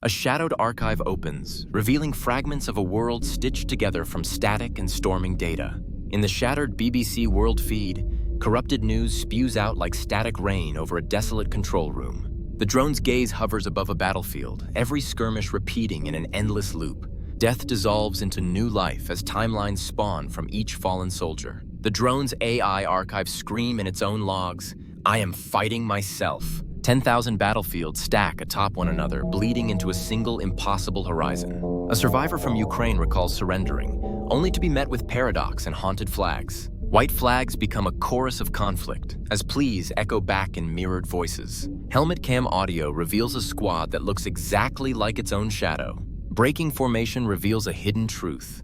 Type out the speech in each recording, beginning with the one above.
A shadowed archive opens, revealing fragments of a world stitched together from static and storming data. In the shattered BBC World feed, corrupted news spews out like static rain over a desolate control room. The drone's gaze hovers above a battlefield, every skirmish repeating in an endless loop. Death dissolves into new life as timelines spawn from each fallen soldier. The drone's AI archives scream in its own logs, "I am fighting myself." 10,000 battlefields stack atop one another, bleeding into a single impossible horizon. A survivor from Ukraine recalls surrendering, only to be met with paradox and haunted flags. White flags become a chorus of conflict, as pleas echo back in mirrored voices. Helmet cam audio reveals a squad that looks exactly like its own shadow. Breaking formation reveals a hidden truth.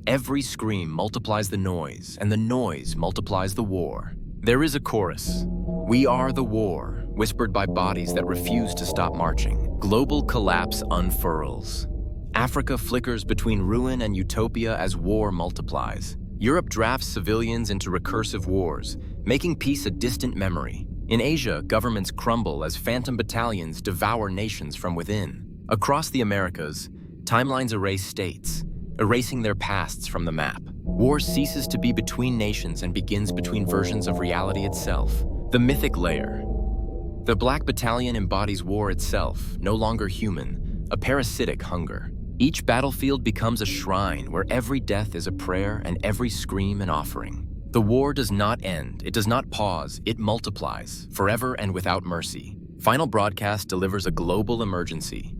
Every scream multiplies the noise, and the noise multiplies the war. There is a chorus. "We are the war," whispered by bodies that refuse to stop marching. Global collapse unfurls. Africa flickers between ruin and utopia as war multiplies. Europe drafts civilians into recursive wars, making peace a distant memory. In Asia, governments crumble as phantom battalions devour nations from within. Across the Americas, timelines erase states, erasing their pasts from the map. War ceases to be between nations and begins between versions of reality itself. The mythic layer. The Black Battalion embodies war itself, no longer human, a parasitic hunger. Each battlefield becomes a shrine where every death is a prayer and every scream an offering. The war does not end, it does not pause, it multiplies, forever and without mercy. Final Broadcast delivers a global emergency.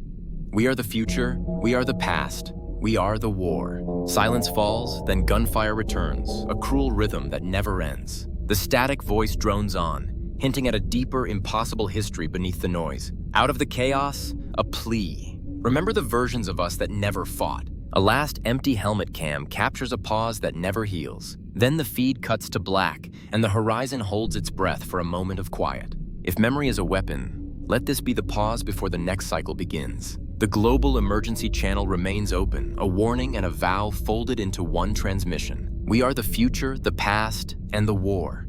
We are the future, we are the past, we are the war. Silence falls, then gunfire returns, a cruel rhythm that never ends. The static voice drones on, hinting at a deeper, impossible history beneath the noise. Out of the chaos, a plea. Remember the versions of us that never fought. A last empty helmet cam captures a pause that never heals. Then the feed cuts to black, and the horizon holds its breath for a moment of quiet. If memory is a weapon, let this be the pause before the next cycle begins. The global emergency channel remains open, a warning and a vow folded into one transmission. We are the future, the past, and the war,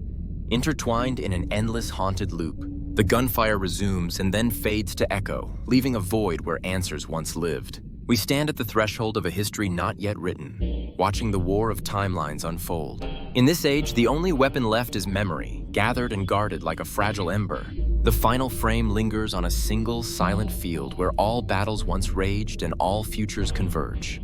intertwined in an endless haunted loop. The gunfire resumes and then fades to echo, leaving a void where answers once lived. We stand at the threshold of a history not yet written, watching the war of timelines unfold. In this age, the only weapon left is memory, gathered and guarded like a fragile ember. The final frame lingers on a single, silent field where all battles once raged and all futures converge.